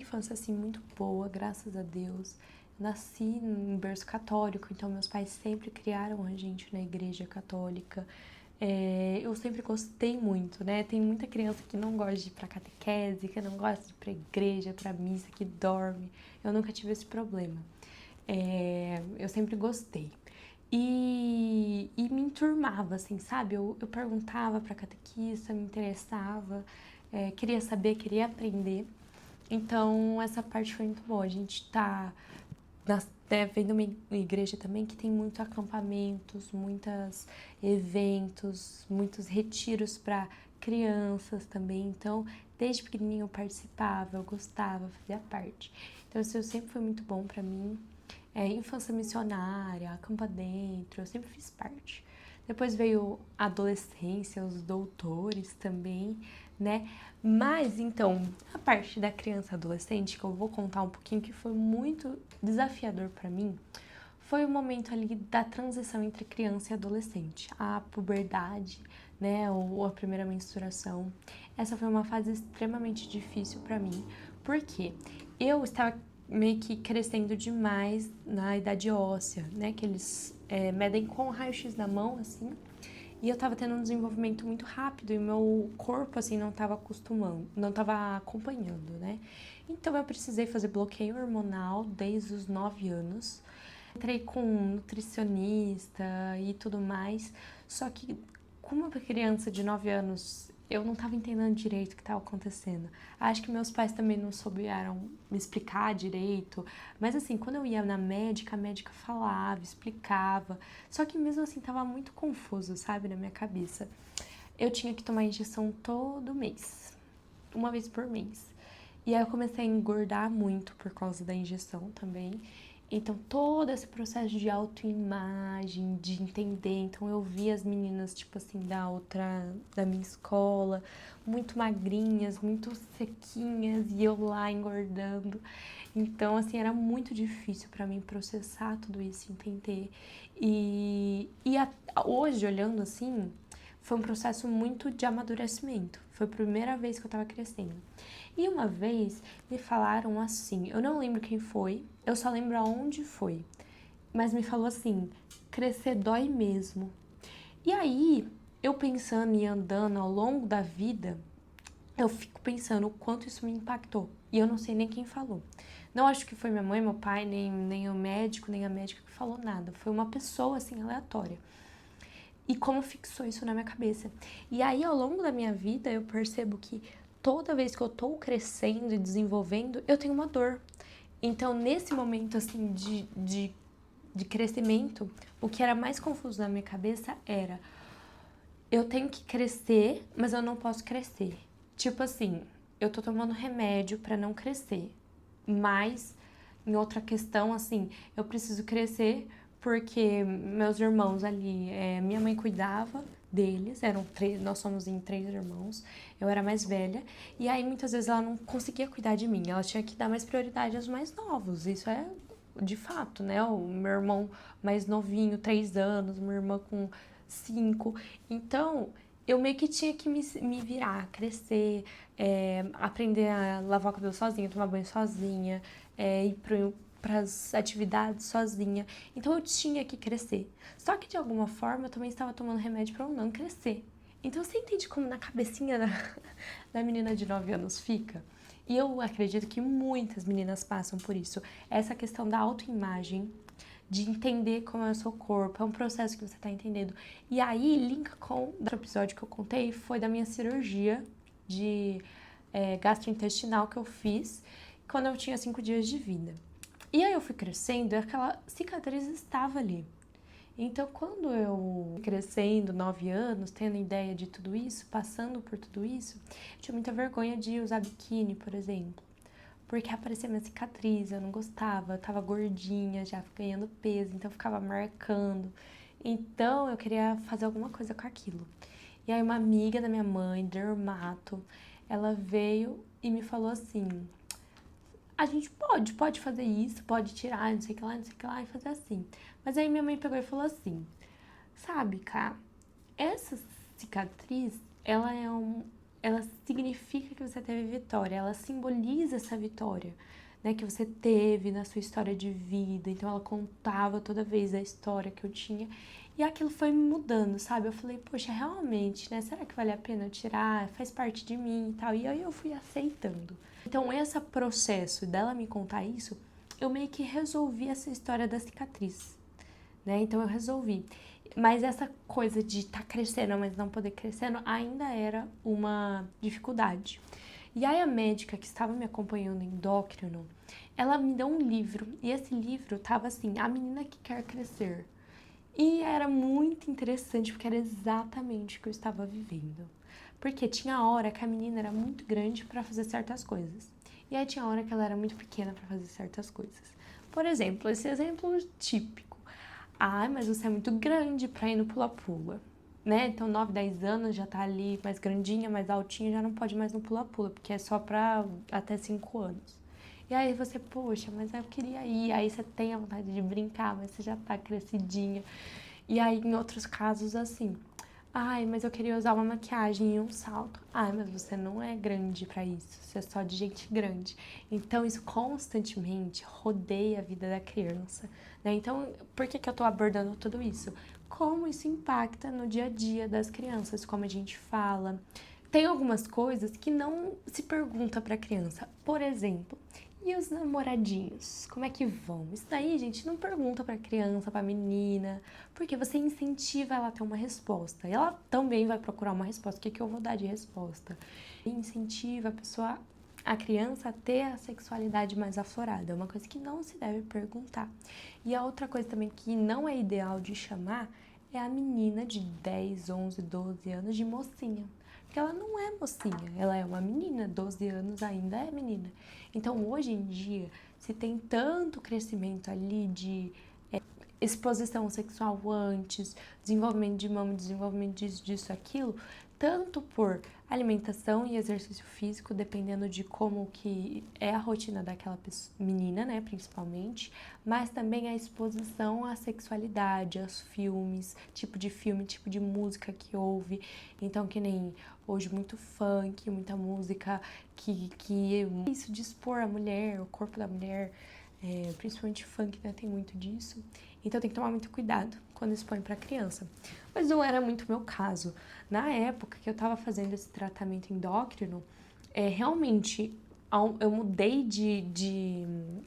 infância, assim, muito boa, graças a Deus. Nasci em berço católico, então meus pais sempre criaram a gente na igreja católica. Eu sempre gostei muito, né? Tem muita criança que não gosta de ir pra catequese, que não gosta de ir pra igreja, pra missa, que dorme. Eu nunca tive esse problema. Eu sempre gostei. E me enturmava, assim, sabe? Eu perguntava pra catequista, me interessava, queria saber, queria aprender. Então, essa parte foi muito boa. A gente tá vendo uma igreja também que tem muitos acampamentos, muitos eventos, muitos retiros para crianças também. Então, desde pequenininho eu participava, eu gostava, fazia parte. Então, isso sempre foi muito bom para mim. Infância missionária, acampa dentro, eu sempre fiz parte. Depois veio a adolescência, os doutores também, né? Mas então, a parte da criança e adolescente, que eu vou contar um pouquinho, que foi muito desafiador para mim, foi o momento ali da transição entre criança e adolescente, a puberdade, né, ou a primeira menstruação. Essa foi uma fase extremamente difícil para mim, porque eu estava meio que crescendo demais na idade óssea, né, que eles medem com o raio-x na mão, assim, e eu tava tendo um desenvolvimento muito rápido e meu corpo, assim, não tava acostumando, não tava acompanhando, né? Então eu precisei fazer bloqueio hormonal desde os 9 anos. Entrei com um nutricionista e tudo mais, só que como uma criança de 9 anos, eu não estava entendendo direito o que estava acontecendo. Acho que meus pais também não souberam me explicar direito, mas assim, quando eu ia na médica, a médica falava, explicava, só que mesmo assim estava muito confuso, sabe, na minha cabeça. Eu tinha que tomar injeção todo mês, uma vez por mês. E aí eu comecei a engordar muito por causa da injeção também. Então, todo esse processo de autoimagem, de entender. Então, eu vi as meninas, tipo assim, da minha escola, muito magrinhas, muito sequinhas, e eu lá engordando. Então, assim, era muito difícil para mim processar tudo isso, entender. Hoje, olhando assim, foi um processo muito de amadurecimento. Foi a primeira vez que eu tava crescendo. E uma vez me falaram assim, eu não lembro quem foi, eu só lembro aonde foi, mas me falou assim, crescer dói mesmo. E aí, eu pensando e andando ao longo da vida, eu fico pensando o quanto isso me impactou. E eu não sei nem quem falou. Não acho que foi minha mãe, meu pai, nem o médico, nem a médica que falou nada. Foi uma pessoa, assim, aleatória. E como fixou isso na minha cabeça. E aí, ao longo da minha vida, eu percebo que toda vez que eu tô crescendo e desenvolvendo, eu tenho uma dor. Então, nesse momento, assim, de crescimento, o que era mais confuso na minha cabeça era: eu tenho que crescer, mas eu não posso crescer. Tipo assim, eu tô tomando remédio pra não crescer, mas em outra questão, assim, eu preciso crescer porque meus irmãos ali, minha mãe cuidava deles, nós somos em 3 irmãos, eu era mais velha, e aí muitas vezes ela não conseguia cuidar de mim, ela tinha que dar mais prioridade aos mais novos, isso é de fato, né? O meu irmão mais novinho, 3 anos, minha irmã com 5, então eu meio que tinha que me virar, crescer, aprender a lavar o cabelo sozinha, tomar banho sozinha, ir para as atividades sozinha. Então eu tinha que crescer. Só que de alguma forma eu também estava tomando remédio para eu não crescer. Então você entende como na cabecinha da menina de 9 anos fica? E eu acredito que muitas meninas passam por isso. Essa questão da autoimagem, de entender como é o seu corpo, é um processo que você está entendendo. E aí, linka com o outro episódio que eu contei, foi da minha cirurgia de gastrointestinal que eu fiz quando eu tinha 5 dias de vida. E aí eu fui crescendo e aquela cicatriz estava ali. Então, quando eu fui crescendo, 9 anos, tendo ideia de tudo isso, passando por tudo isso, eu tinha muita vergonha de usar biquíni, por exemplo. Porque aparecia minha cicatriz, eu não gostava, eu tava gordinha, já ganhando peso, então ficava marcando. Então eu queria fazer alguma coisa com aquilo. E aí uma amiga da minha mãe, dermato, ela veio e me falou assim: a gente pode fazer isso, pode tirar, não sei o que lá, não sei o que lá, e fazer assim. Mas aí minha mãe pegou e falou assim: sabe, cara, essa cicatriz, ela ela significa que você teve vitória, ela simboliza essa vitória, né, que você teve na sua história de vida. Então ela contava toda vez a história que eu tinha e aquilo foi me mudando, sabe? Eu falei, poxa, realmente, né? Será que vale a pena eu tirar? Faz parte de mim e tal. E aí eu fui aceitando. Então esse processo dela me contar isso, eu meio que resolvi essa história da cicatriz, né? Então eu resolvi. Mas essa coisa de estar crescendo, mas não poder crescendo, ainda era uma dificuldade. E aí a médica que estava me acompanhando em endócrino, ela me deu um livro, e esse livro tava assim, A Menina que Quer Crescer. E era muito interessante, porque era exatamente o que eu estava vivendo. Porque tinha hora que a menina era muito grande para fazer certas coisas. E aí tinha hora que ela era muito pequena para fazer certas coisas. Por exemplo, esse exemplo típico. Ai, mas você é muito grande para ir no pula-pula, né? Então, 9, 10 anos já tá ali mais grandinha, mais altinha, já não pode mais no pula-pula, porque é só pra até 5 anos. E aí você, poxa, mas eu queria ir. Aí você tem a vontade de brincar, mas você já tá crescidinha. E aí, em outros casos, assim, ai, mas eu queria usar uma maquiagem e um salto. Ai, mas você não é grande pra isso, você é só de gente grande. Então, isso constantemente rodeia a vida da criança, né? Então, por que que eu tô abordando tudo isso? Como isso impacta no dia a dia das crianças, como a gente fala. Tem algumas coisas que não se pergunta pra criança. Por exemplo, e os namoradinhos? Como é que vão? Isso daí, gente, não pergunta pra criança, pra menina, porque você incentiva ela a ter uma resposta. E ela também vai procurar uma resposta. O que que eu vou dar de resposta? E incentiva a pessoa, a criança a ter a sexualidade mais aflorada. É uma coisa que não se deve perguntar. E a outra coisa também que não é ideal de chamar é a menina de 10, 11, 12 anos de mocinha. Porque ela não é mocinha, ela é uma menina, 12 anos ainda é menina. Então, hoje em dia, se tem tanto crescimento ali de exposição sexual antes, desenvolvimento de mama, desenvolvimento disso, aquilo, tanto por alimentação e exercício físico, dependendo de como que é a rotina daquela menina, né, principalmente, mas também a exposição à sexualidade, aos filmes, tipo de filme, tipo de música que ouve. Então, que nem hoje muito funk, muita música que isso de expor a mulher, o corpo da mulher, principalmente funk, né, tem muito disso. Então tem que tomar muito cuidado quando expõe para criança. Mas não era muito meu caso. Na época que eu estava fazendo esse tratamento endócrino, realmente eu mudei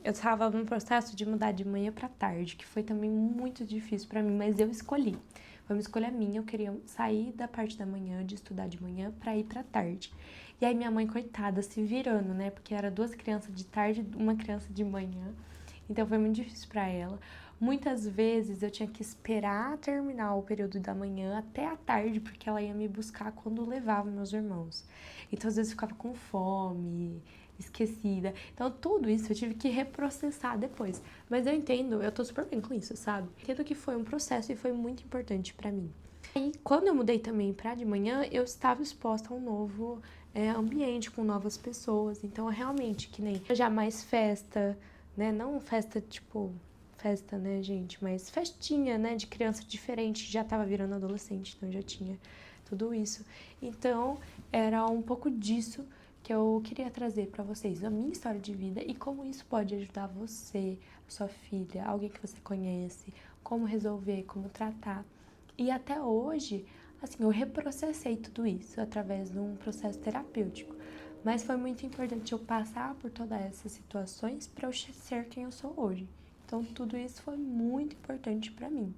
eu estava num processo de mudar de manhã para tarde, que foi também muito difícil para mim, mas eu escolhi. Foi uma escolha minha, eu queria sair da parte da manhã, de estudar de manhã, para ir para tarde. E aí minha mãe, coitada, se virando, né? Porque era 2 crianças de tarde, uma criança de manhã. Então foi muito difícil para ela. Muitas vezes eu tinha que esperar terminar o período da manhã até a tarde, porque ela ia me buscar quando levava meus irmãos. Então às vezes eu ficava com fome, esquecida. Então tudo isso eu tive que reprocessar depois. Mas eu entendo, eu tô super bem com isso, sabe? Entendo que foi um processo e foi muito importante pra mim. E quando eu mudei também pra de manhã, eu estava exposta a um novo ambiente, com novas pessoas. Então realmente, que nem já mais festa, né? Não festa tipo festa, né, gente? Mas festinha, né, de criança diferente. Já tava virando adolescente, então já tinha tudo isso. Então, era um pouco disso que eu queria trazer pra vocês, a minha história de vida e como isso pode ajudar você, a sua filha, alguém que você conhece, como resolver, como tratar. E até hoje, assim, eu reprocessei tudo isso através de um processo terapêutico. Mas foi muito importante eu passar por todas essas situações para eu ser quem eu sou hoje. Então, tudo isso foi muito importante para mim.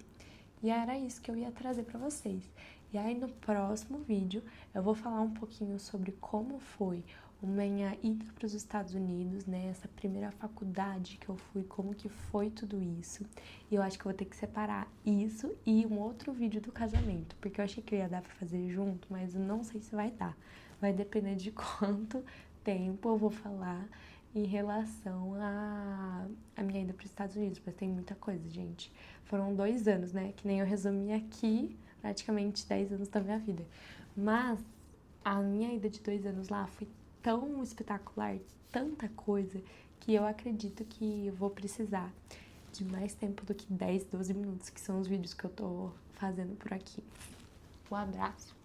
E era isso que eu ia trazer para vocês. E aí, no próximo vídeo, eu vou falar um pouquinho sobre como foi a minha ida para os Estados Unidos, né? Essa primeira faculdade que eu fui, como que foi tudo isso. E eu acho que eu vou ter que separar isso e um outro vídeo do casamento, porque eu achei que eu ia dar para fazer junto, mas eu não sei se vai dar. Vai depender de quanto tempo eu vou falar em relação a minha ida para os Estados Unidos, mas tem muita coisa, gente. Foram 2 anos, né? Que nem eu resumi aqui, praticamente 10 anos da minha vida. Mas a minha ida de 2 anos lá foi tão espetacular, tanta coisa, que eu acredito que eu vou precisar de mais tempo do que 10, 12 minutos, que são os vídeos que eu tô fazendo por aqui. Um abraço!